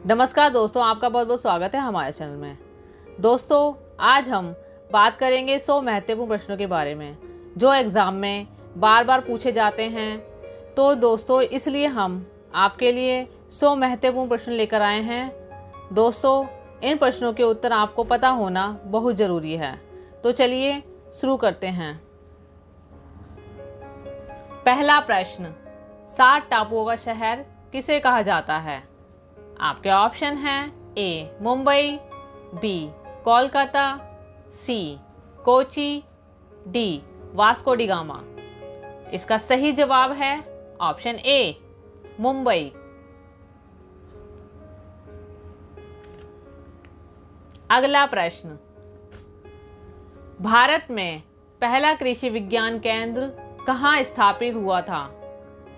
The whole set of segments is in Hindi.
नमस्कार दोस्तों, आपका बहुत बहुत स्वागत है हमारे चैनल में। दोस्तों, आज हम बात करेंगे 100 महत्वपूर्ण प्रश्नों के बारे में जो एग्ज़ाम में बार बार पूछे जाते हैं। तो दोस्तों, इसलिए हम आपके लिए 100 महत्वपूर्ण प्रश्न लेकर आए हैं। दोस्तों, इन प्रश्नों के उत्तर आपको पता होना बहुत ज़रूरी है। तो चलिए शुरू करते हैं। पहला प्रश्न, 7 टापुओं का शहर किसे कहा जाता है? आपके ऑप्शन हैं A Mumbai, B Kolkata, C Kochi, D Vasco da Gama. इसका सही जवाब है ऑप्शन ए मुंबई। अगला प्रश्न, भारत में पहला कृषि विज्ञान केंद्र कहाँ स्थापित हुआ था?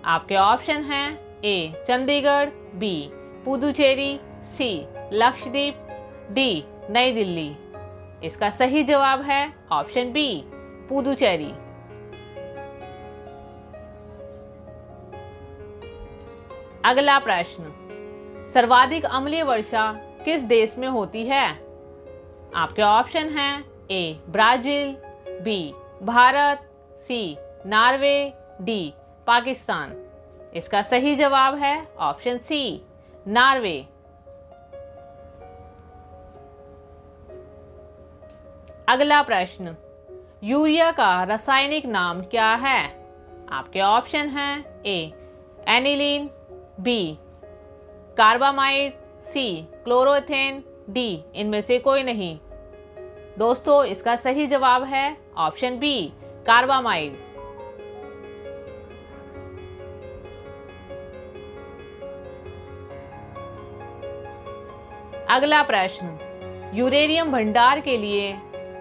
आपके ऑप्शन हैं ए चंडीगढ़, बी पुदुचेरी, सी लक्षद्वीप, डी नई दिल्ली। इसका सही जवाब है ऑप्शन बी पुदुचेरी। अगला प्रश्न, सर्वाधिक अम्लीय वर्षा किस देश में होती है? आपके ऑप्शन हैं A Brazil, B Bharat, C Norway, D Pakistan. इसका सही जवाब है ऑप्शन सी नॉर्वे। अगला प्रश्न, यूरिया का रासायनिक नाम क्या है? आपके ऑप्शन हैं ए एनिलीन, बी कार्बामाइड, सी क्लोरोथेन, डी इनमें से कोई नहीं। दोस्तों, इसका सही जवाब है ऑप्शन बी कार्बामाइड। अगला प्रश्न, यूरेनियम भंडार के लिए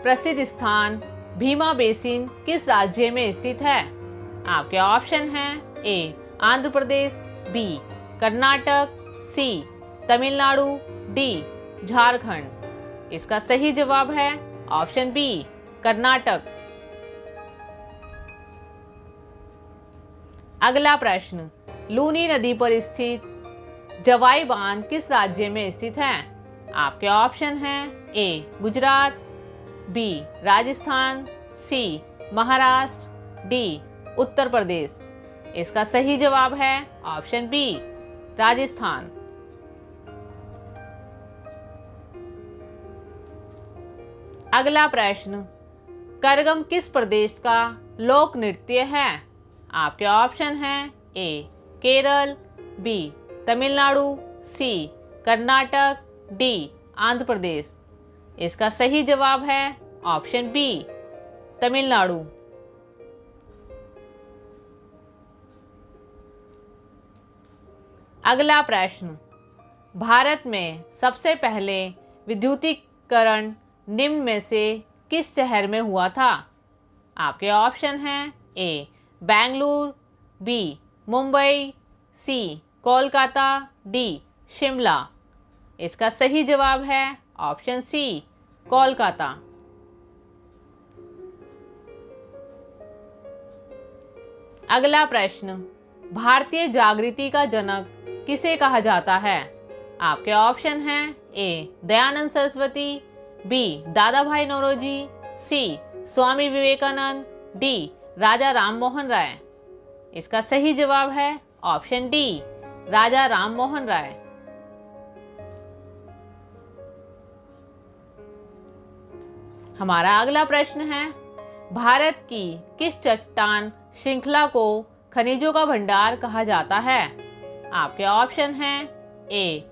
प्रसिद्ध स्थान भीमा बेसिन किस राज्य में स्थित है? आपके ऑप्शन हैं ए आंध्र प्रदेश, बी कर्नाटक, सी तमिलनाडु, डी झारखंड। इसका सही जवाब है ऑप्शन बी कर्नाटक। अगला प्रश्न, लूनी नदी पर स्थित जवाई बांध किस राज्य में स्थित है? आपके ऑप्शन हैं ए गुजरात, बी राजस्थान, सी महाराष्ट्र, डी उत्तर प्रदेश। इसका सही जवाब है ऑप्शन बी राजस्थान। अगला प्रश्न, करगम किस प्रदेश का लोक नृत्य है? आपके ऑप्शन हैं ए केरल, बी तमिलनाडु, सी कर्नाटक, डी आंध्र प्रदेश। इसका सही जवाब है ऑप्शन बी तमिलनाडु। अगला प्रश्न, भारत में सबसे पहले विद्युतीकरण निम्न में से किस शहर में हुआ था? आपके ऑप्शन हैं ए बेंगलुरु, बी मुंबई, सी कोलकाता, डी शिमला। इसका सही जवाब है ऑप्शन सी कोलकाता। अगला प्रश्न, भारतीय जागृति का जनक किसे कहा जाता है? आपके ऑप्शन हैं ए दयानंद सरस्वती, बी दादा भाई नौरोजी, सी स्वामी विवेकानंद, डी राजा राम मोहन राय। इसका सही जवाब है ऑप्शन डी राजा राम मोहन राय। हमारा अगला प्रश्न है, भारत की किस चट्टान श्रृंखला को खनिजों का भंडार कहा जाता है? आपके ऑप्शन हैं ए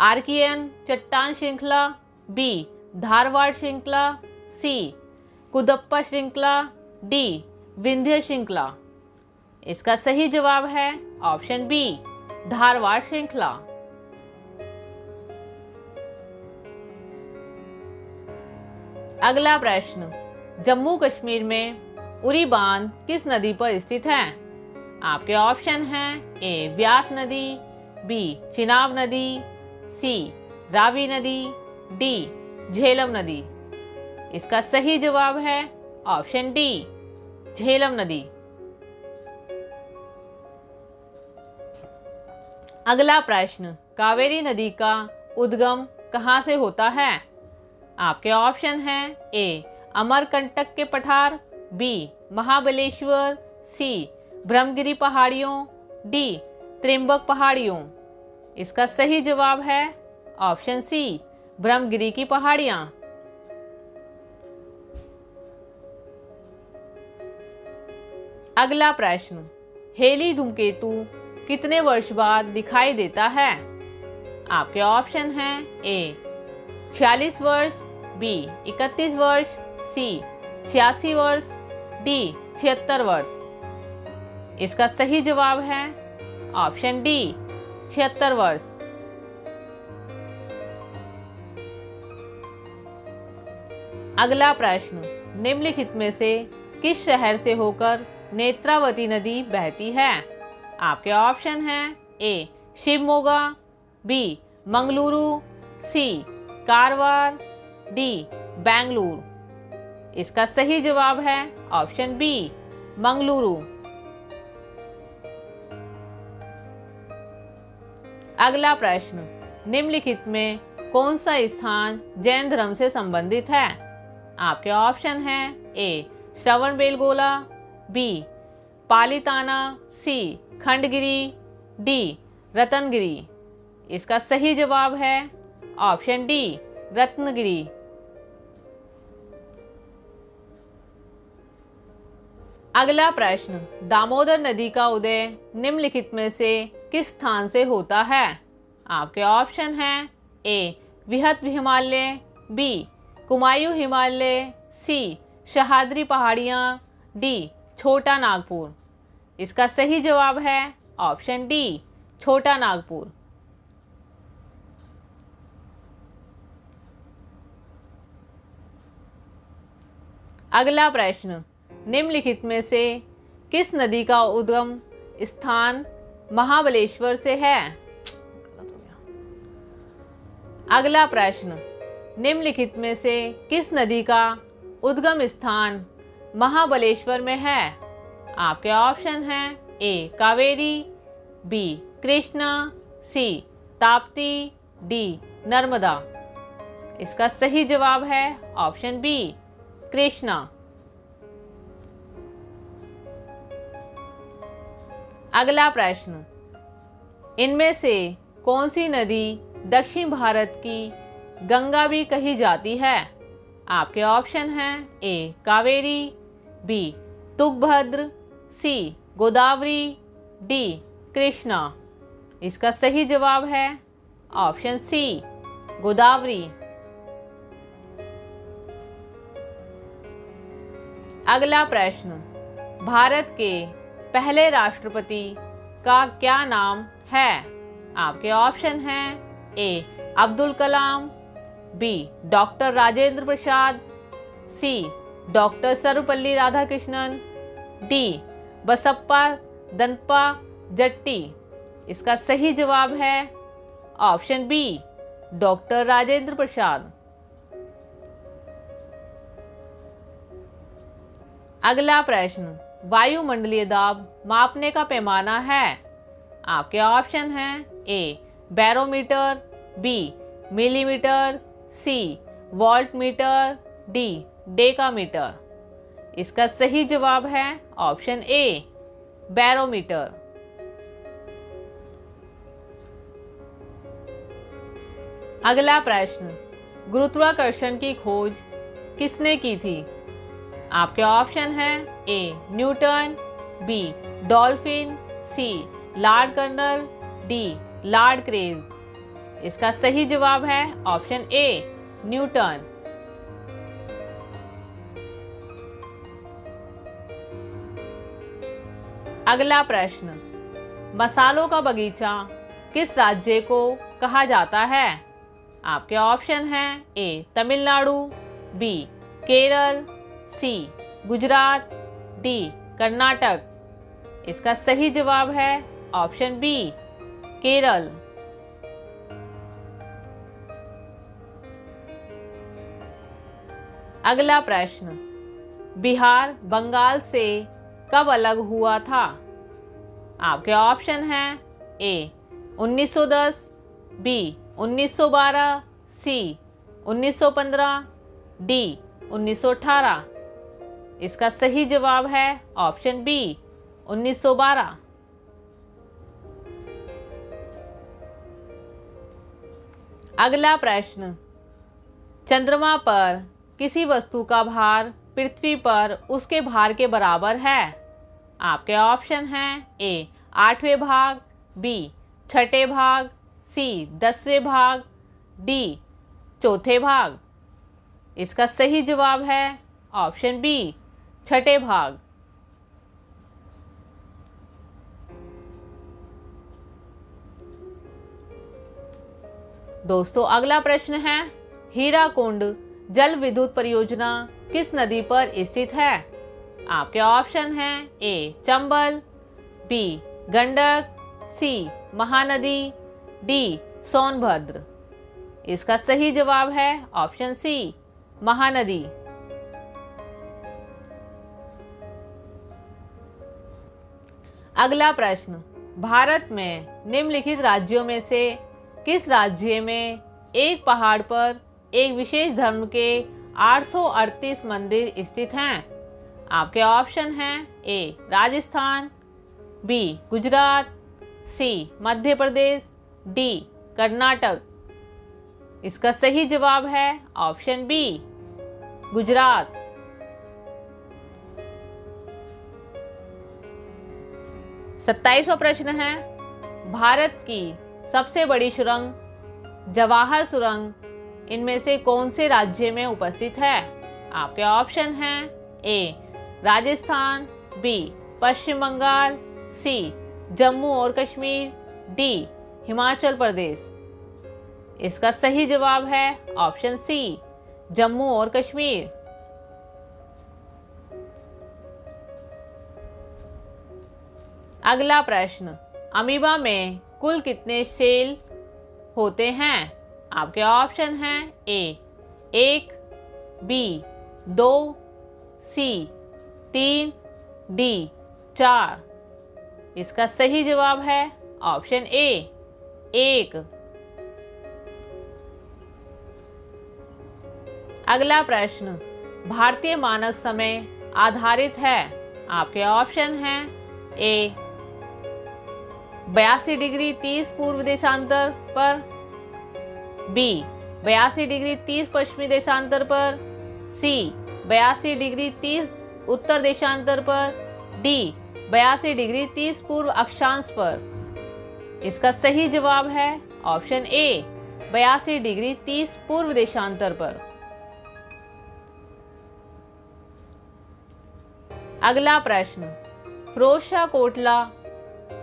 आर्कियन चट्टान श्रृंखला, बी धारवाड़ श्रृंखला, सी कुदप्पा श्रृंखला, डी विंध्य श्रृंखला। इसका सही जवाब है ऑप्शन बी धारवाड़ श्रृंखला। अगला प्रश्न, जम्मू कश्मीर में उरी बांध किस नदी पर स्थित है? आपके ऑप्शन हैं ए व्यास नदी, बी चिनाब नदी, सी रावी नदी, डी झेलम नदी। इसका सही जवाब है ऑप्शन डी झेलम नदी। अगला प्रश्न, कावेरी नदी का उद्गम कहाँ से होता है? आपके ऑप्शन हैं ए अमरकंटक के पठार, बी महाबलेश्वर, सी ब्रह्मगिरी पहाड़ियों, डी त्रिम्बक पहाड़ियों। इसका सही जवाब है ऑप्शन सी ब्रह्मगिरी की पहाड़ियां। अगला प्रश्न, हेली धूमकेतु कितने वर्ष बाद दिखाई देता है? आपके ऑप्शन हैं ए 46 वर्ष, बी 31 वर्ष, सी 86 वर्ष, डी 76 वर्ष। इसका सही जवाब है ऑप्शन डी 76 वर्ष। अगला प्रश्न, निम्नलिखित में से किस शहर से होकर नेत्रावती नदी बहती है? आपके ऑप्शन हैं ए शिवमोगा, बी मंगलुरु, सी कारवार, डी बेंगलुरु। इसका सही जवाब है ऑप्शन बी मंगलुरु। अगला प्रश्न, निम्नलिखित में कौन सा स्थान जैन धर्म से संबंधित है? आपके ऑप्शन हैं ए श्रवणबेलगोला, बी पालिताना, सी खंडगिरी, डी रत्नगिरी। इसका सही जवाब है ऑप्शन डी रत्नगिरी। अगला प्रश्न, दामोदर नदी का उदय निम्नलिखित में से किस स्थान से होता है? आपके ऑप्शन हैं ए विहत हिमालय, बी कुमायूं हिमालय, सी सह्याद्री पहाड़ियाँ, डी छोटा नागपुर। इसका सही जवाब है ऑप्शन डी छोटा नागपुर। अगला प्रश्न, निम्नलिखित में से किस नदी का उद्गम स्थान महाबलेश्वर से है? अगला प्रश्न, निम्नलिखित में से किस नदी का उद्गम स्थान महाबलेश्वर में है? आपके ऑप्शन हैं ए कावेरी, बी कृष्णा, सी ताप्ती, डी नर्मदा। इसका सही जवाब है ऑप्शन बी कृष्णा। अगला प्रश्न, इनमें से कौन सी नदी दक्षिण भारत की गंगा भी कही जाती है? आपके ऑप्शन हैं ए कावेरी, बी तुंगभद्र, सी गोदावरी, डी कृष्णा। इसका सही जवाब है ऑप्शन सी गोदावरी। अगला प्रश्न, भारत के पहले राष्ट्रपति का क्या नाम है? आपके ऑप्शन हैं ए अब्दुल कलाम, बी डॉक्टर राजेंद्र प्रसाद, सी डॉक्टर सर्वपल्ली राधाकृष्णन, डी बसप्पा दनपा जट्टी। इसका सही जवाब है option B doctor Rajendra Prasad. अगला प्रश्न, वायुमंडलीय दाब मापने का पैमाना है? आपके ऑप्शन हैं ए बैरोमीटर, बी मिलीमीटर, सी वोल्टमीटर, डी डेकामीटर। इसका सही जवाब है ऑप्शन ए बैरोमीटर। अगला प्रश्न, गुरुत्वाकर्षण की खोज किसने की थी? आपके ऑप्शन हैं A Newton, B dolphin, C Lord Colonel, D Lord Craze. इसका सही जवाब है ऑप्शन ए न्यूटन। अगला प्रश्न, मसालों का बगीचा किस राज्य को कहा जाता है? आपके ऑप्शन हैं ए तमिलनाडु, बी केरल, सी गुजरात, डी कर्नाटक। इसका सही जवाब है ऑप्शन बी केरल। अगला प्रश्न, बिहार बंगाल से कब अलग हुआ था? आपके ऑप्शन हैं ए 1910, बी 1912, सी 1915, डी 1918। इसका सही जवाब है ऑप्शन बी 1912। अगला प्रश्न, चंद्रमा पर किसी वस्तु का भार पृथ्वी पर उसके भार के बराबर है। आपके ऑप्शन हैं ए 8वें भाग, बी 6ठे भाग, सी 10वें भाग, डी 4थे भाग। इसका सही जवाब है ऑप्शन बी 6ठे भाग। दोस्तों अगला प्रश्न है, हीराकुंड जल विद्युत परियोजना किस नदी पर स्थित है। आपके ऑप्शन हैं ए चंबल, बी गंडक, सी महानदी, डी सोनभद्र। इसका सही जवाब है ऑप्शन सी महानदी। अगला प्रश्न, भारत में निम्नलिखित राज्यों में से किस राज्य में एक पहाड़ पर एक विशेष धर्म के 838 मंदिर स्थित हैं। आपके ऑप्शन हैं ए राजस्थान, बी गुजरात, सी मध्य प्रदेश, डी कर्नाटक। इसका सही जवाब है ऑप्शन बी गुजरात। सत्ताईसवां प्रश्न है, भारत की सबसे बड़ी सुरंग जवाहर सुरंग इनमें से कौन से राज्य में उपस्थित है। आपके ऑप्शन हैं ए राजस्थान, बी पश्चिम बंगाल, सी जम्मू और कश्मीर, डी हिमाचल प्रदेश। इसका सही जवाब है ऑप्शन सी जम्मू और कश्मीर। अगला प्रश्न, अमीबा में कुल कितने सेल होते हैं। आपके ऑप्शन हैं ए 1, बी 2, सी 3, डी 4। इसका सही जवाब है ऑप्शन ए 1। अगला प्रश्न, भारतीय मानक समय आधारित है। आपके ऑप्शन हैं ए 82 डिग्री 30 पूर्व देशांतर पर, बी 82 डिग्री 30 पश्चिमी देशांतर पर, सी 82 डिग्री 30 उत्तर देशांतर पर, डी 82 डिग्री 30 पूर्व अक्षांश पर। इसका सही जवाब है ऑप्शन ए 82 डिग्री 30 पूर्व देशांतर पर। अगला प्रश्न, फिरोजशाह कोटला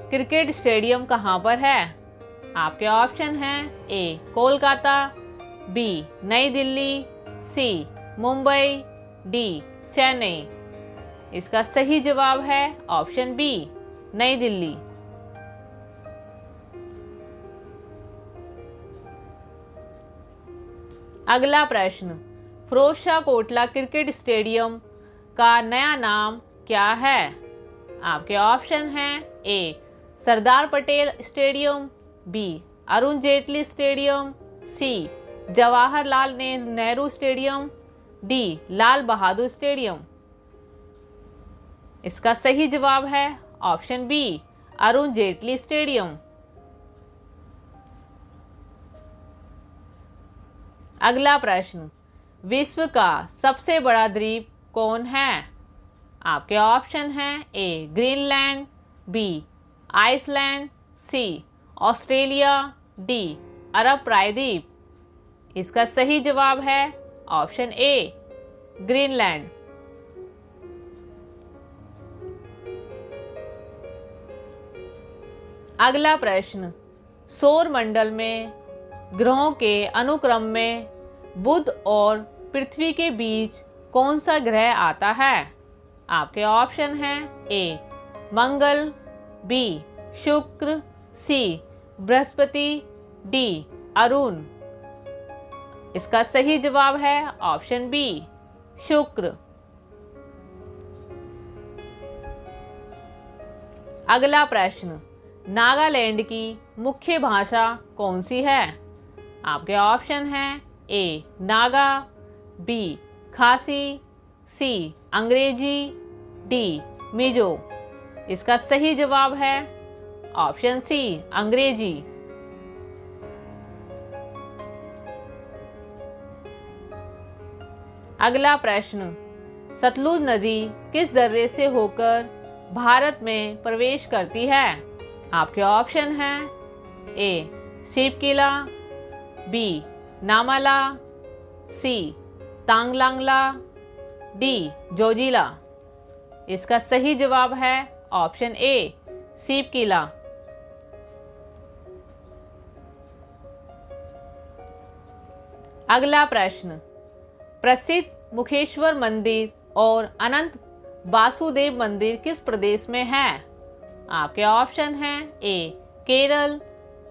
क्रिकेट स्टेडियम कहाँ पर है। आपके ऑप्शन हैं ए कोलकाता, बी नई दिल्ली, सी मुंबई, डी चेन्नई। इसका सही जवाब है ऑप्शन बी नई दिल्ली। अगला प्रश्न, फिरोजशाह कोटला क्रिकेट स्टेडियम का नया नाम क्या है। आपके ऑप्शन हैं A Sardar Patel stadium, B Arun Jaitley stadium, C Jawaharlal Nehru stadium, D Lal Bahadur stadium. इसका सही जवाब है option B Arun Jaitley stadium. अगला प्रश्न, विश्व का सबसे बड़ा द्वीप कौन है। आपके ऑप्शन हैं ए ग्रीनलैंड, बी आइसलैंड, सी ऑस्ट्रेलिया, डी अरब प्रायद्वीप। इसका सही जवाब है ऑप्शन ए ग्रीनलैंड। अगला प्रश्न, सौर मंडल में ग्रहों के अनुक्रम में बुध और पृथ्वी के बीच कौन सा ग्रह आता है। आपके ऑप्शन हैं ए मंगल, बी शुक्र, सी बृहस्पति, डी अरुण। इसका सही जवाब है ऑप्शन बी शुक्र। अगला प्रश्न, नागालैंड की मुख्य भाषा कौन सी है? आपके ऑप्शन हैं ए नागा, बी खासी, सी अंग्रेजी, डी मिजो। इसका सही जवाब है ऑप्शन सी अंग्रेजी। अगला प्रश्न, सतलुज नदी किस दर्रे से होकर भारत में प्रवेश करती है? आपके ऑप्शन हैं ए शिवकिला, बी नामाला, सी तांगलांगला, डी जोजिला। इसका सही जवाब है ऑप्शन ए शिवकिला। अगला प्रश्न, प्रसिद्ध मुखेश्वर मंदिर और अनंत वासुदेव मंदिर किस प्रदेश में है? आपके ऑप्शन हैं ए केरल,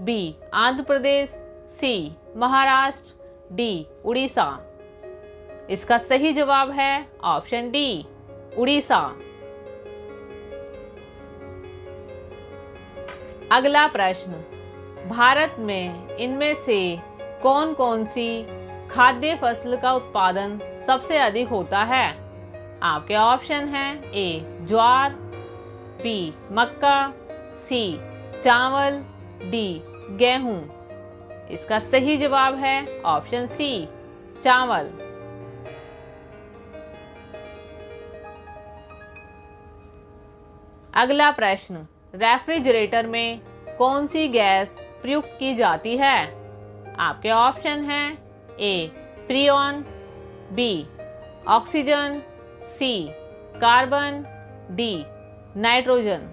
बी आंध्र प्रदेश, सी महाराष्ट्र, डी उड़ीसा। इसका सही जवाब है ऑप्शन डी उड़ीसा। अगला प्रश्न, भारत में इनमें से कौन कौन सी खाद्य फसल का उत्पादन सबसे अधिक होता है? आपके ऑप्शन हैं ए ज्वार, बी मक्का, सी चावल, डी गेहूं। इसका सही जवाब है ऑप्शन सी चावल। अगला प्रश्न, रेफ्रिजरेटर में कौन सी गैस प्रयुक्त की जाती है? आपके ऑप्शन हैं ए फ्रीऑन, बी ऑक्सीजन, सी कार्बन, डी नाइट्रोजन।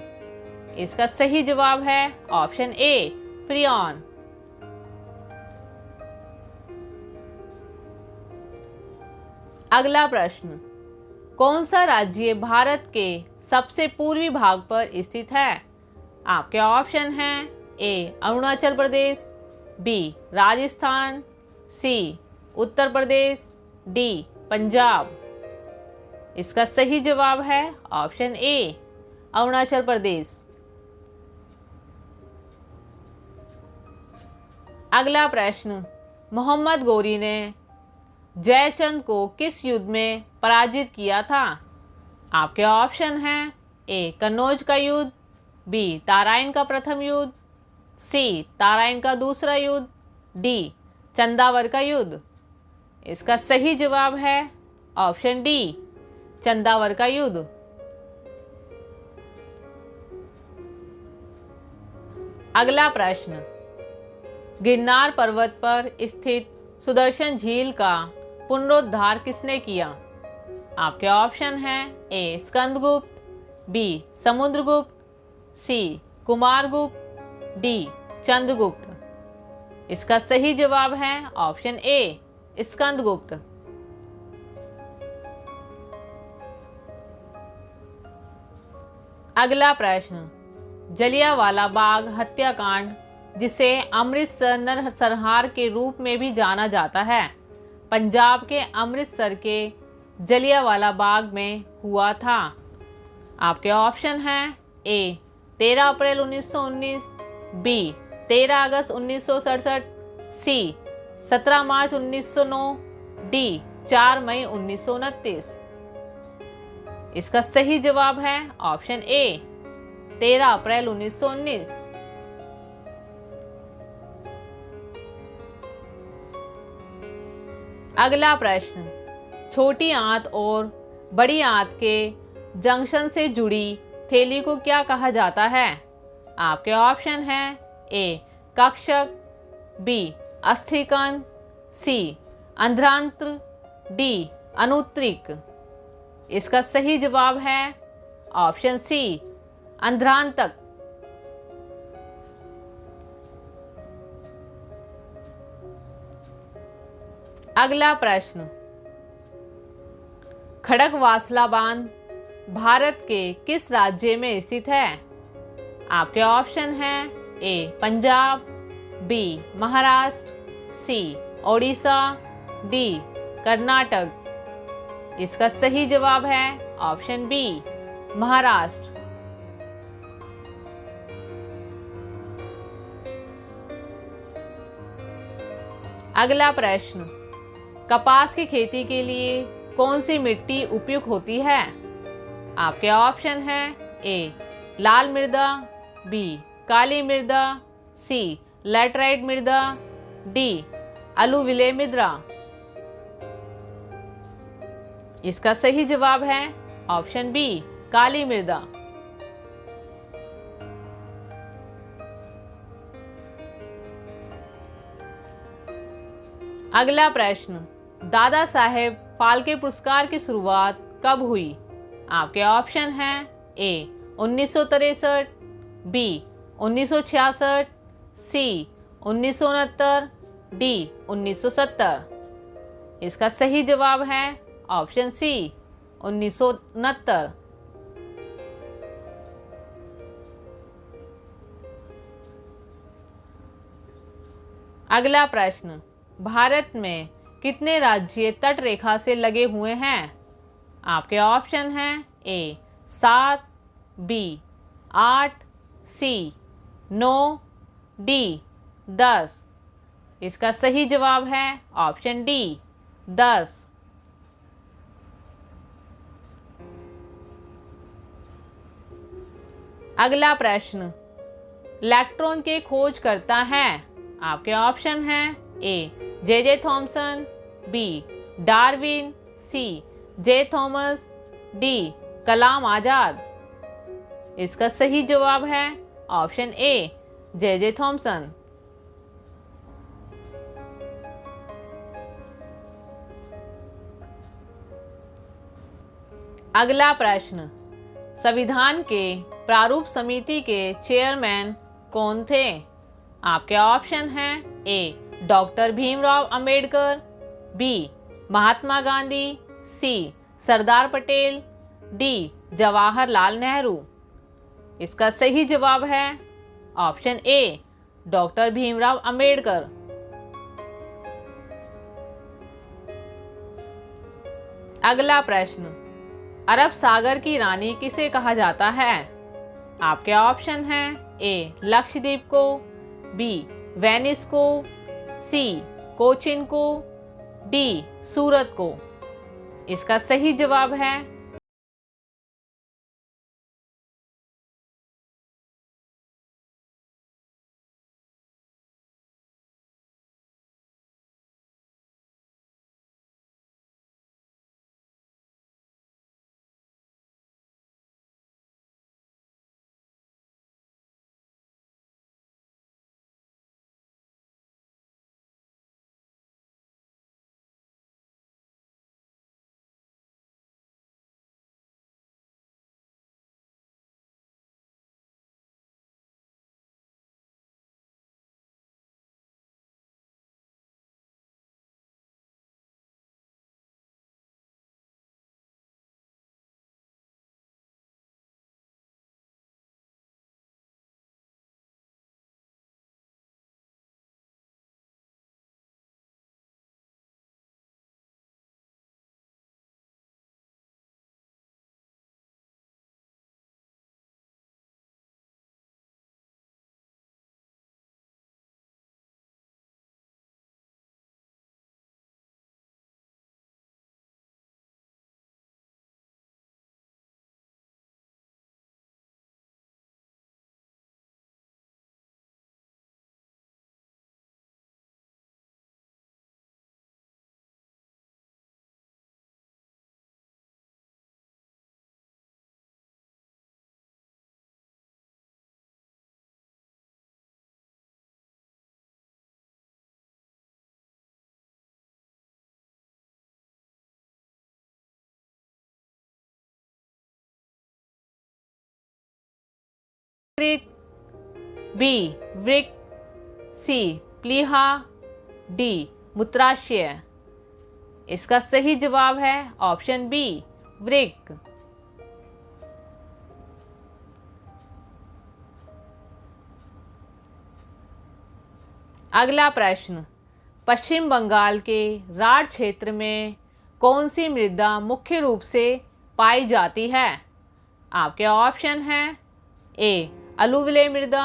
इसका सही जवाब है ऑप्शन ए फ्रीऑन। अगला प्रश्न, कौन सा राज्य भारत के सबसे पूर्वी भाग पर स्थित है? आपके ऑप्शन हैं ए अरुणाचल प्रदेश, बी राजस्थान, सी उत्तर प्रदेश, डी पंजाब। इसका सही जवाब है ऑप्शन ए अरुणाचल प्रदेश। अगला प्रश्न, मोहम्मद गौरी ने जयचंद को किस युद्ध में पराजित किया था? आपके ऑप्शन हैं ए कन्नौज का युद्ध, बी ताराइन का प्रथम युद्ध, सी ताराइन का दूसरा युद्ध, डी चंदावर का युद्ध। इसका सही जवाब है ऑप्शन डी चंदावर का युद्ध। अगला प्रश्न, गिरनार पर्वत पर स्थित सुदर्शन झील का पुनरुद्धार किसने किया? आपके ऑप्शन हैं ए स्कंदगुप्त, बी समुद्रगुप्त, सी कुमारगुप्त, डी चंद्रगुप्त। इसका सही जवाब है ऑप्शन ए स्कंदगुप्त। अगला प्रश्न, जलियांवाला बाग हत्याकांड, जिसे अमृतसर नरसंहार के रूप में भी जाना जाता है, पंजाब के अमृतसर के जलियांवाला बाग में हुआ था। आपके ऑप्शन हैं ए 13 अप्रैल 1919, बी 13 अगस्त 1967, सी 17 मार्च 1909, डी 4 मई 1929। इसका सही जवाब है ऑप्शन ए 13 अप्रैल 1919। अगला प्रश्न, छोटी आंत और बड़ी आंत के जंक्शन से जुड़ी थैली को क्या कहा जाता है? आपके ऑप्शन हैं ए कक्षक, बी अस्थिकन, सी अंध्रांत्र, डी अनुत्रिक। इसका सही जवाब है ऑप्शन सी अंध्रांतक। अगला प्रश्न, खड़गवासला बांध भारत के किस राज्य में स्थित है? आपके ऑप्शन हैं ए पंजाब, बी महाराष्ट्र, सी ओडिशा, डी कर्नाटक। इसका सही जवाब है ऑप्शन बी महाराष्ट्र। अगला प्रश्न, कपास की खेती के लिए कौन सी मिट्टी उपयुक्त होती है? आपके ऑप्शन हैं ए लाल मृदा, बी काली मृदा, सी लैटराइट मृदा, डी अलूविले मृदा। इसका सही जवाब है ऑप्शन बी काली मृदा। अगला प्रश्न, दादा साहेब फाल्के पुरस्कार की शुरुआत कब हुई? आपके ऑप्शन हैं ए 1963, बी 1966, सी 1969, डी 1970। इसका सही जवाब है ऑप्शन सी 1969। अगला प्रश्न, भारत में कितने राज्य तट रेखा से लगे हुए हैं? आपके ऑप्शन हैं ए 7, बी 8, सी 9, डी 10। इसका सही जवाब है ऑप्शन डी 10। अगला प्रश्न, इलेक्ट्रॉन के खोजकर्ता हैं? आपके ऑप्शन हैं ए जे थॉमसन, बी डार्विन, सी जे थॉमस, डी कलाम आजाद। इसका सही जवाब है ऑप्शन ए जे थॉमसन। अगला प्रश्न, संविधान के प्रारूप समिति के चेयरमैन कौन थे? आपके ऑप्शन हैं ए डॉक्टर भीमराव अंबेडकर, बी महात्मा गांधी, सी सरदार पटेल, डी जवाहरलाल नेहरू। इसका सही जवाब है option A doctor Bhimrao Ambedkar. अगला प्रश्न, अरब सागर की रानी किसे कहा जाता है? आपके ऑप्शन हैं ए लक्षद्वीप को, बी वेनिस को, सी कोचिन को, डी सूरत को। इसका सही जवाब है बी वृक, सी प्लीहा, डी मूत्राशय। इसका सही जवाब है ऑप्शन बी वृक। अगला प्रश्न, पश्चिम बंगाल के राढ़ क्षेत्र में कौन सी मृदा मुख्य रूप से पाई जाती है? आपके ऑप्शन हैं ए अलूविले मृदा,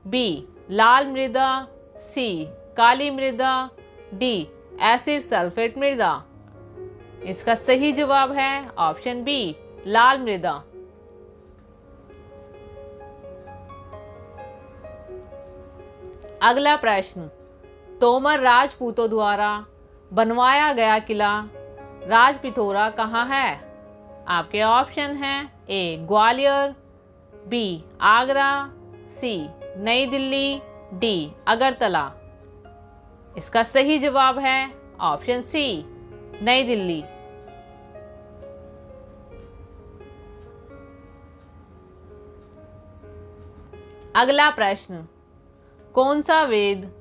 बी लाल मृदा, सी काली मृदा, डी एसिड सल्फेट मृदा। इसका सही जवाब है ऑप्शन बी लाल मृदा। अगला प्रश्न, तोमर राजपूतों द्वारा बनवाया गया किला राजपिथोरा कहाँ है? आपके ऑप्शन हैं ए ग्वालियर, बी आगरा, सी नई दिल्ली, डी अगरतला। इसका सही जवाब है ऑप्शन सी नई दिल्ली। अगला प्रश्न, कौन सा वेद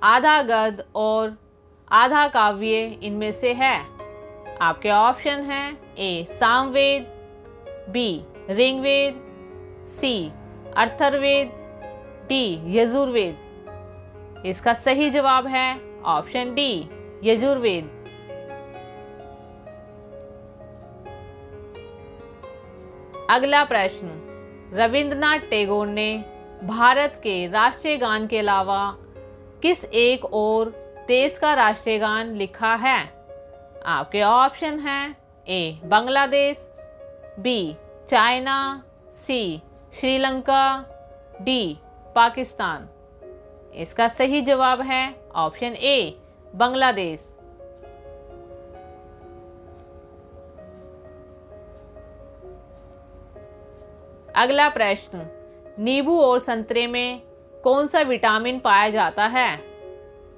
आधा गद्य और आधा काव्य इनमें से है? आपके ऑप्शन हैं ए सामवेद, बी ऋग्वेद, सी अथर्ववेद, डी यजुर्वेद। इसका सही जवाब है ऑप्शन डी यजुर्वेद। अगला प्रश्न, रविंद्रनाथ टैगोर ने भारत के राष्ट्रीय गान के अलावा किस एक और देश का राष्ट्रीय गान लिखा है? आपके ऑप्शन हैं ए बांग्लादेश, बी चाइना, सी श्रीलंका, डी पाकिस्तान। इसका सही जवाब है ऑप्शन ए बांग्लादेश। अगला प्रश्न, नींबू और संतरे में कौन सा विटामिन पाया जाता है?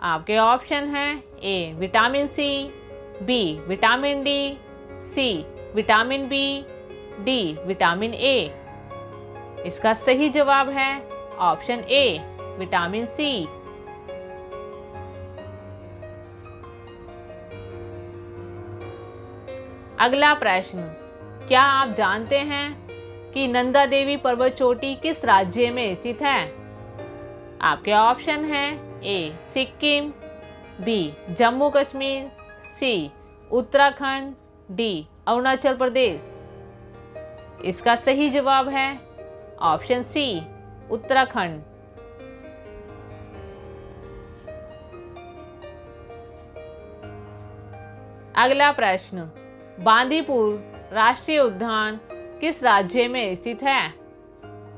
आपके ऑप्शन हैं A vitamin C, B vitamin D, C vitamin B, D vitamin A. इसका सही जवाब है ऑप्शन ए विटामिन सी। अगला प्रश्न, क्या आप जानते हैं कि नंदा देवी पर्वत चोटी किस राज्य में स्थित है? आपके ऑप्शन हैं ए सिक्किम, बी जम्मू कश्मीर, सी उत्तराखंड, डी अरुणाचल प्रदेश। इसका सही जवाब है ऑप्शन सी उत्तराखंड। अगला प्रश्न, बांदीपुर राष्ट्रीय उद्यान किस राज्य में स्थित है?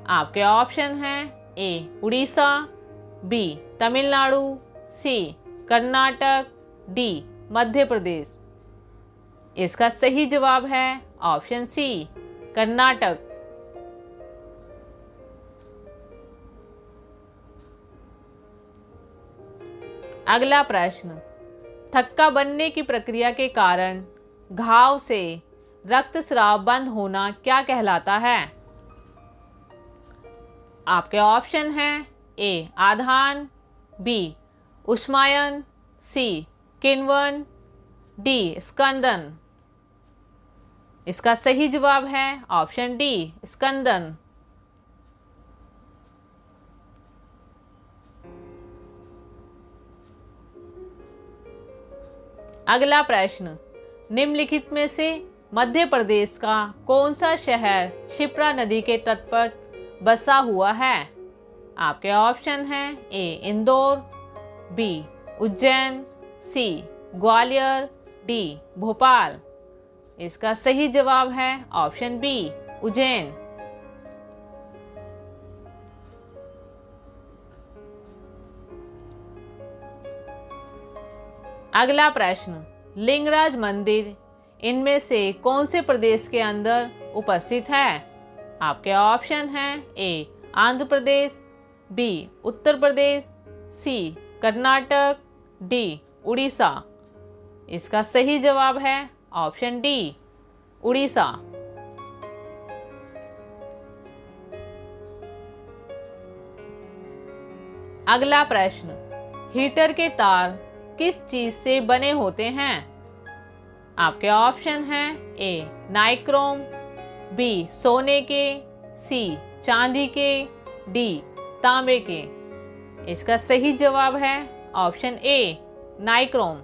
आपके ऑप्शन हैं ए उड़ीसा, बी तमिलनाडु, सी कर्नाटक, डी मध्य प्रदेश। इसका सही जवाब है ऑप्शन सी कर्नाटक। अगला प्रश्न, थक्का बनने की प्रक्रिया के कारण घाव से रक्तस्राव बंद होना क्या कहलाता है? आपके ऑप्शन हैं ए आधान, बी उष्मायन, सी किण्वन, डी स्कंदन। इसका सही जवाब है ऑप्शन डी स्कंदन। अगला प्रश्न, निम्नलिखित में से मध्य प्रदेश का कौन सा शहर क्षिप्रा नदी के तट पर बसा हुआ है? आपके ऑप्शन हैं ए इंदौर, बी उज्जैन, सी ग्वालियर, डी भोपाल। इसका सही जवाब है ऑप्शन बी उज्जैन। अगला प्रश्न, लिंगराज मंदिर इनमें से कौन से प्रदेश के अंदर उपस्थित है? आपके ऑप्शन हैं ए आंध्र प्रदेश, बी उत्तर प्रदेश, सी कर्नाटक, डी उड़ीसा। इसका सही जवाब है ऑप्शन डी उड़ीसा। अगला प्रश्न, हीटर के तार किस चीज से बने होते हैं? आपके ऑप्शन हैं ए नाइक्रोम, बी सोने के, सी चांदी के, डी तांबे के। इसका सही जवाब है ऑप्शन ए नाइक्रोम।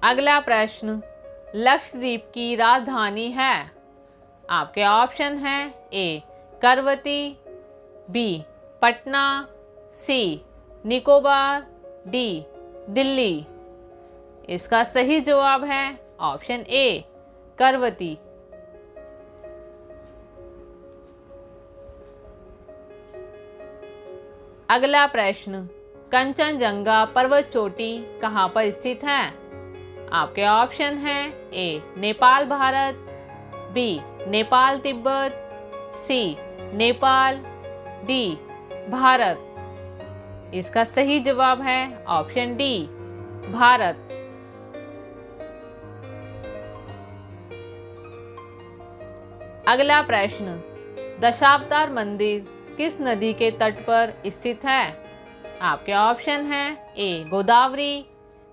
अगला प्रश्न, लक्षद्वीप की राजधानी है? आपके ऑप्शन हैं ए करवती, बी पटना, सी निकोबार, डी दिल्ली। इसका सही जवाब है ऑप्शन ए करवती। अगला प्रश्न, कंचनजंगा पर्वत चोटी कहाँ पर स्थित है? आपके ऑप्शन हैं ए नेपाल भारत, बी नेपाल तिब्बत, सी नेपाल, डी भारत। इसका सही जवाब है ऑप्शन डी भारत। अगला प्रश्न, दशावतार मंदिर किस नदी के तट पर स्थित है? आपके ऑप्शन हैं ए गोदावरी,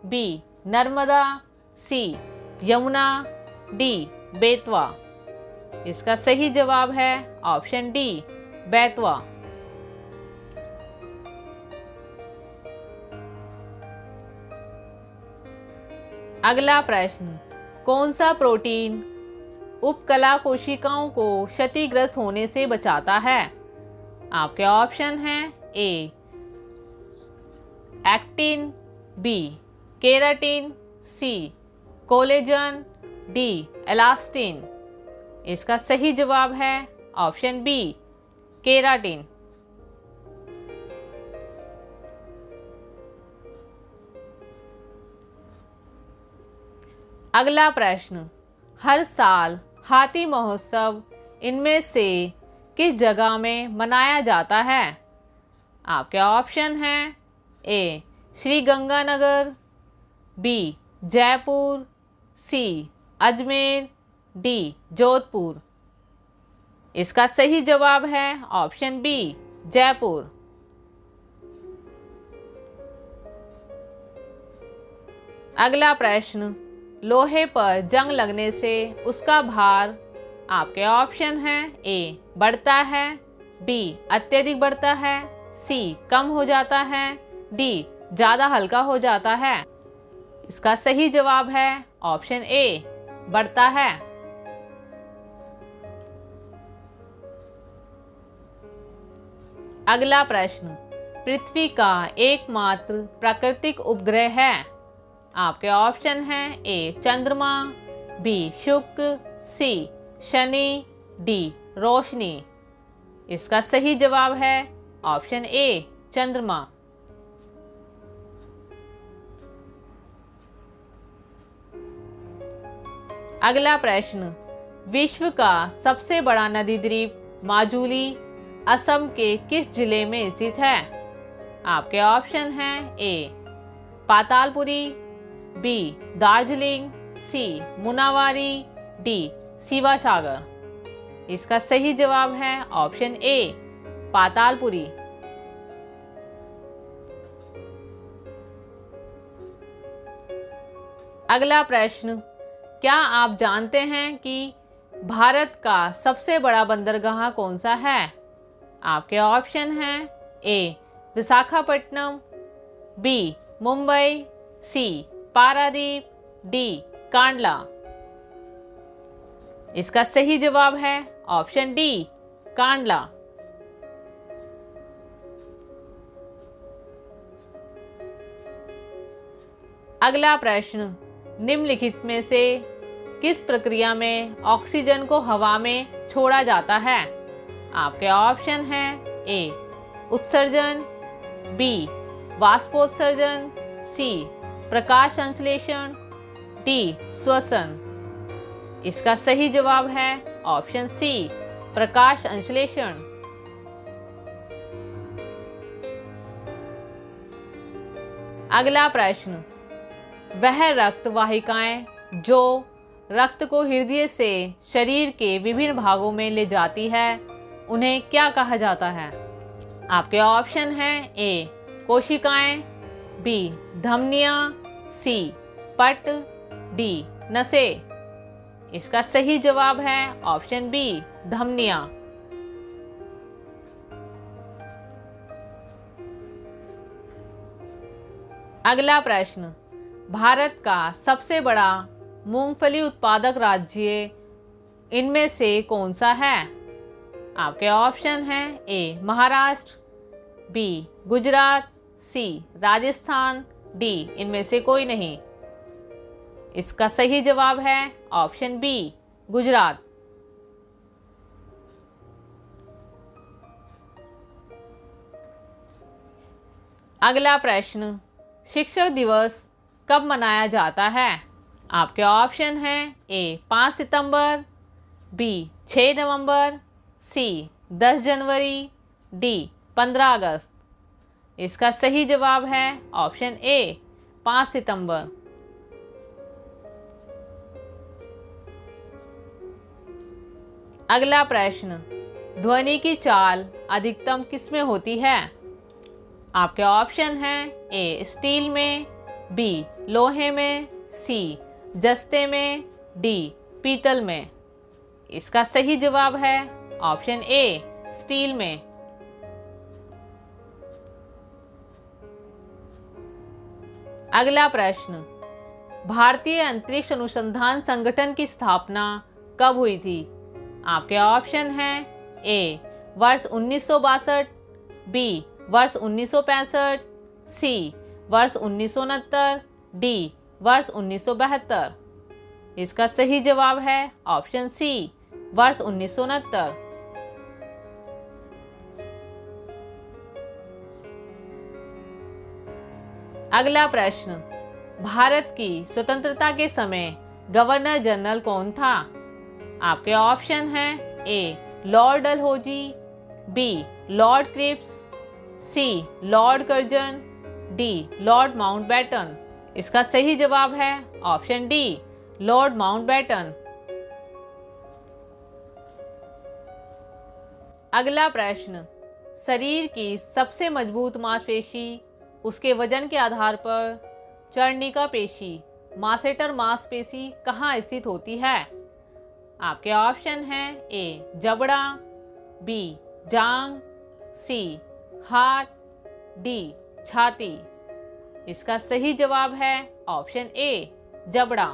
बी नर्मदा, सी यमुना, डी बेतवा। इसका सही जवाब है ऑप्शन डी बेतवा। अगला प्रश्न, कौन सा प्रोटीन उपकला कोशिकाओं को क्षतिग्रस्त होने से बचाता है? आपके ऑप्शन हैं A actin, B keratin, C collagen, D elastin. इसका सही जवाब है ऑप्शन बी केराटिन। अगला प्रश्न, हर साल हाथी महोत्सव इनमें से किस जगह में मनाया जाता है? आपके ऑप्शन हैं ए श्री गंगानगर, बी जयपुर, सी अजमेर, डी जोधपुर। इसका सही जवाब है ऑप्शन बी जयपुर। अगला प्रश्न, लोहे पर जंग लगने से उसका भार, आपके ऑप्शन हैं ए बढ़ता है, बी अत्यधिक बढ़ता है, सी कम हो जाता है, डी ज़्यादा हल्का हो जाता है। इसका सही जवाब है ऑप्शन ए बढ़ता है। अगला प्रश्न, पृथ्वी का एकमात्र प्राकृतिक उपग्रह है? आपके ऑप्शन हैं ए चंद्रमा, बी शुक्र, सी शनि, डी रोशनी। इसका सही जवाब है ऑप्शन ए चंद्रमा। अगला प्रश्न, विश्व का सबसे बड़ा नदी द्वीप माजुली असम के किस जिले में स्थित है? आपके ऑप्शन हैं ए पातालपुरी, बी दार्जिलिंग, सी मुनावारी, डी शिवासागर। इसका सही जवाब है ऑप्शन ए पातालपुरी। अगला प्रश्न, क्या आप जानते हैं कि भारत का सबसे बड़ा बंदरगाह कौन सा है? आपके ऑप्शन हैं ए विशाखापट्टनम, बी मुंबई, सी पारादीप, डी कांडला। इसका सही जवाब है ऑप्शन डी कांडला। अगला प्रश्न, निम्नलिखित में से किस प्रक्रिया में ऑक्सीजन को हवा में छोड़ा जाता है? आपके ऑप्शन हैं ए उत्सर्जन, बी वाष्पोत्सर्जन, सी प्रकाश संश्लेषण, डी श्वसन। इसका सही जवाब है ऑप्शन सी प्रकाश संश्लेषण। अगला प्रश्न, वह रक्त वाहिकाएं जो रक्त को हृदय से शरीर के विभिन्न भागों में ले जाती है उन्हें क्या कहा जाता है? आपके ऑप्शन हैं ए कोशिकाएं, बी धमनियां, सी पट, डी नसें। इसका सही जवाब है ऑप्शन बी धमनियां। अगला प्रश्न, भारत का सबसे बड़ा मूंगफली उत्पादक राज्य इनमें से कौन सा है? आपके ऑप्शन हैं ए महाराष्ट्र, बी गुजरात, सी राजस्थान, डी इनमें से कोई नहीं। इसका सही जवाब है ऑप्शन बी गुजरात। अगला प्रश्न, शिक्षक दिवस कब मनाया जाता है? आपके ऑप्शन हैं ए 5 सितंबर, बी 6 नवंबर, सी 10 जनवरी, डी 15 अगस्त। इसका सही जवाब है ऑप्शन ए 5 सितंबर। अगला प्रश्न, ध्वनि की चाल अधिकतम किसमें होती है? आपके ऑप्शन हैं ए स्टील में, बी लोहे में, सी जस्ते में, डी पीतल में। इसका सही जवाब है ऑप्शन ए स्टील में। अगला प्रश्न, भारतीय अंतरिक्ष अनुसंधान संगठन की स्थापना कब हुई थी? आपके ऑप्शन हैं ए वर्ष 1962, बी वर्ष 1965, सी वर्ष 1969, डी वर्ष 1972। इसका सही जवाब है ऑप्शन सी वर्ष 1969। अगला प्रश्न, भारत की स्वतंत्रता के समय गवर्नर जनरल कौन था? आपके ऑप्शन हैं A Lord Dalhousie, B Lord Cripps, C Lord Curzon, D Lord Mountbatten. इसका सही जवाब है ऑप्शन डी लॉर्ड माउंटबेटन। अगला प्रश्न, शरीर की सबसे मजबूत मांसपेशी उसके वजन के आधार पर चर्णिका पेशी मासेटर मांसपेशी कहाँ स्थित होती है? आपके ऑप्शन हैं ए जबड़ा, बी जांग, सी हाथ, डी छाती। इसका सही जवाब है ऑप्शन ए जबड़ा।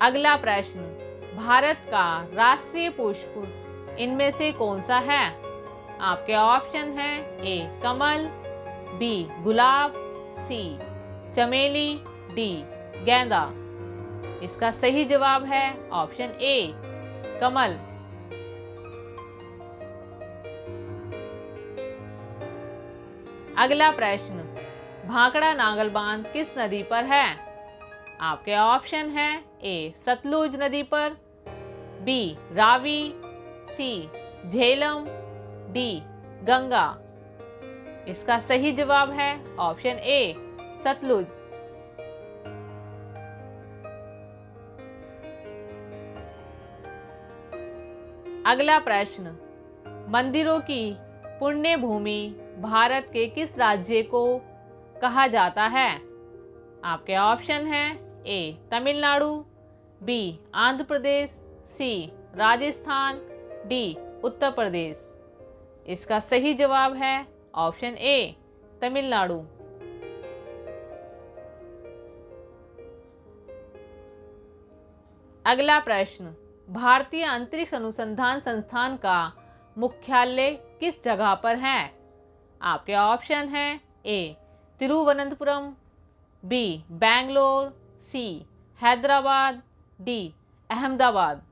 अगला प्रश्न, भारत का राष्ट्रीय पुष्प इनमें से कौन सा है? आपके ऑप्शन हैं ए कमल, बी गुलाब, सी चमेली, डी गेंदा। इसका सही जवाब है ऑप्शन ए कमल। अगला प्रश्न, भाखड़ा नागल बांध किस नदी पर है? आपके ऑप्शन हैं ए सतलुज नदी पर, बी रावी, सी झेलम, डी गंगा। इसका सही जवाब है ऑप्शन ए सतलुज। अगला प्रश्न, मंदिरों की पुण्य भूमि भारत के किस राज्य को कहा जाता है? आपके ऑप्शन हैं ए तमिलनाडु, बी आंध्र प्रदेश, सी राजस्थान, डी उत्तर प्रदेश। इसका सही जवाब है ऑप्शन ए तमिलनाडु। अगला प्रश्न, भारतीय अंतरिक्ष अनुसंधान संस्थान का मुख्यालय किस जगह पर है? आपके ऑप्शन हैं ए तिरुवनंतपुरम, बी बेंगलोर, सी हैदराबाद, डी अहमदाबाद।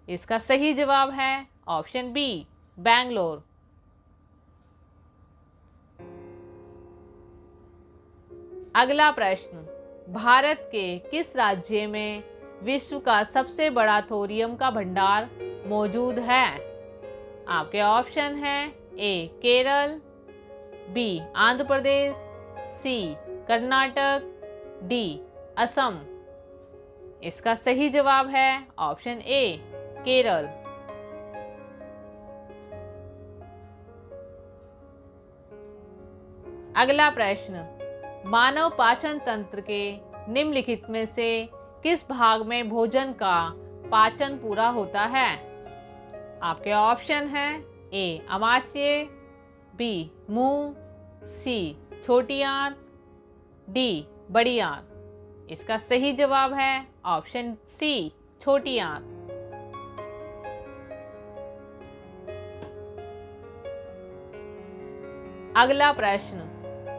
इसका सही जवाब है ऑप्शन बी बेंगलोर। अगला प्रश्न, भारत के किस राज्य में विश्व का सबसे बड़ा थोरियम का भंडार मौजूद है? आपके ऑप्शन हैं ए केरल, बी आंध्र प्रदेश, सी कर्नाटक, डी असम। इसका सही जवाब है ऑप्शन ए केरल। अगला प्रश्न, मानव पाचन तंत्र के निम्नलिखित में से किस भाग में भोजन का पाचन पूरा होता है? आपके ऑप्शन हैं ए अमाशय, बी मुंह, सी छोटी आंत, डी बड़ी आंत। इसका सही जवाब है ऑप्शन सी, छोटी आंत। अगला प्रश्न,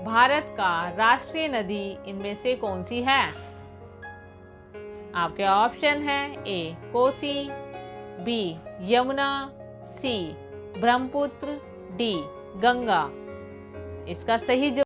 भारत का राष्ट्रीय नदी इनमें से कौन सी है? आपके ऑप्शन हैं ए कोसी, बी यमुना, सी ब्रह्मपुत्र, डी गंगा। इसका सही जवाब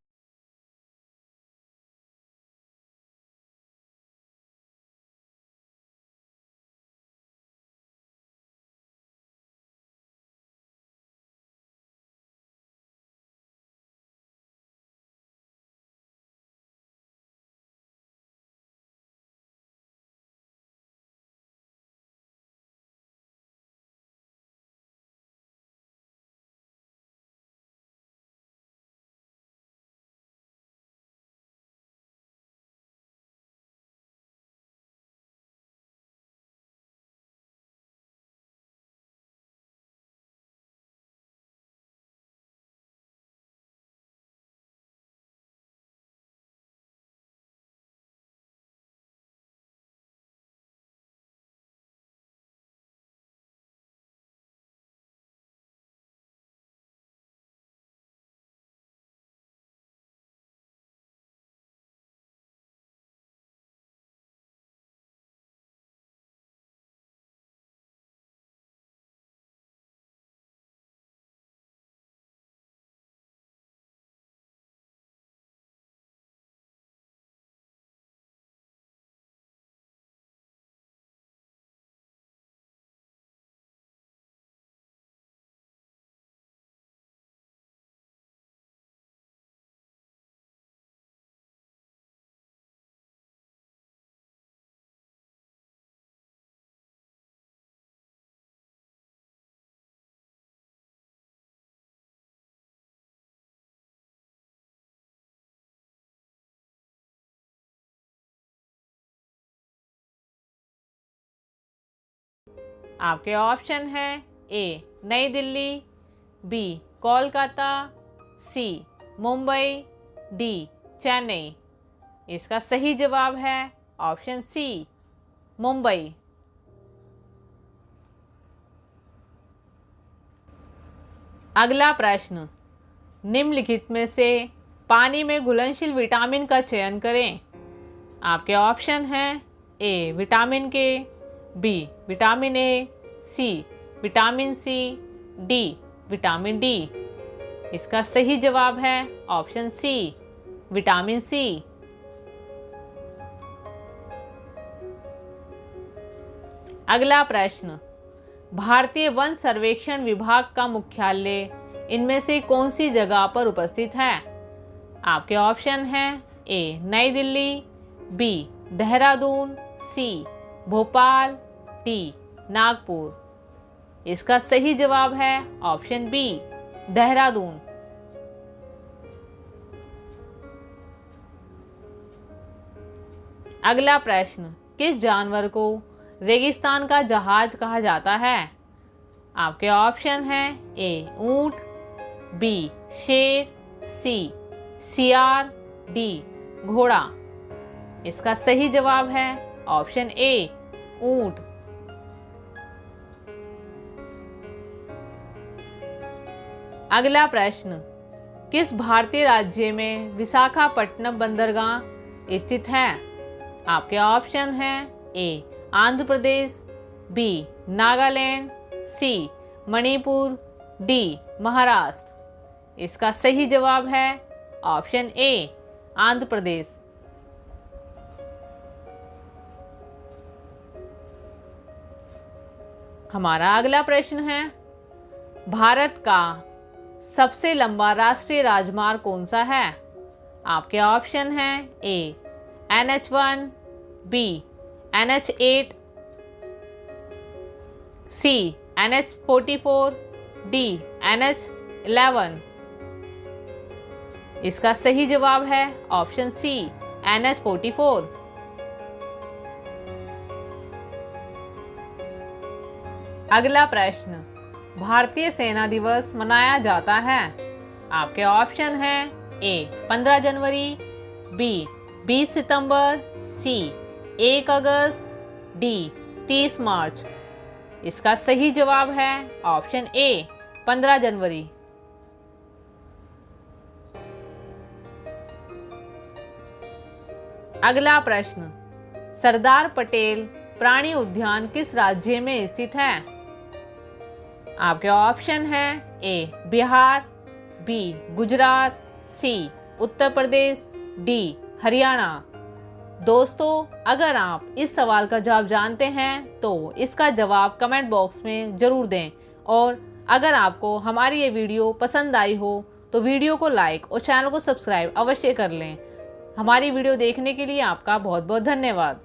आपके ऑप्शन हैं ए नई दिल्ली, बी कोलकाता, सी मुंबई, डी चेन्नई। इसका सही जवाब है ऑप्शन सी, मुंबई। अगला प्रश्न, निम्नलिखित में से पानी में घुलनशील विटामिन का चयन करें। आपके ऑप्शन हैं A vitamin K, B vitamin A, C vitamin C, D vitamin D. इसका सही जवाब है ऑप्शन सी, विटामिन सी। अगला प्रश्न, भारतीय वन सर्वेक्षण विभाग का मुख्यालय इनमें से कौन सी जगह पर उपस्थित है? आपके ऑप्शन हैं ए नई दिल्ली, बी देहरादून, सी भोपाल, डी नागपुर। इसका सही जवाब है ऑप्शन बी, देहरादून। अगला प्रश्न, किस जानवर को रेगिस्तान का जहाज कहा जाता है? आपके ऑप्शन हैं ए ऊंट, बी शेर, सी सियार, डी घोड़ा। इसका सही जवाब है ऑप्शन ए, ऊंट। अगला प्रश्न, किस भारतीय राज्य में विशाखापट्टनम बंदरगाह स्थित है? आपके ऑप्शन हैं ए आंध्र प्रदेश, बी नागालैंड, सी मणिपुर, डी महाराष्ट्र। इसका सही जवाब है ऑप्शन ए, आंध्र प्रदेश। हमारा अगला प्रश्न है, भारत का सबसे लंबा राष्ट्रीय राजमार्ग कौन सा है? आपके ऑप्शन हैं ए NH1, बी NH8, सी NH44, डी NH11। इसका सही जवाब है ऑप्शन सी, NH44। अगला प्रश्न, भारतीय सेना दिवस मनाया जाता है। आपके ऑप्शन हैं ए 15 जनवरी, बी 20 सितंबर, सी 1 अगस्त, डी 30 मार्च। इसका सही जवाब है ऑप्शन ए 15 जनवरी। अगला प्रश्न, सरदार पटेल प्राणी उद्यान किस राज्य में स्थित है? आपके ऑप्शन हैं ए बिहार, बी गुजरात, सी उत्तर प्रदेश, डी हरियाणा। दोस्तों, अगर आप इस सवाल का जवाब जानते हैं तो इसका जवाब कमेंट बॉक्स में ज़रूर दें, और अगर आपको हमारी ये वीडियो पसंद आई हो तो वीडियो को लाइक और चैनल को सब्सक्राइब अवश्य कर लें। हमारी वीडियो देखने के लिए आपका बहुत बहुत धन्यवाद।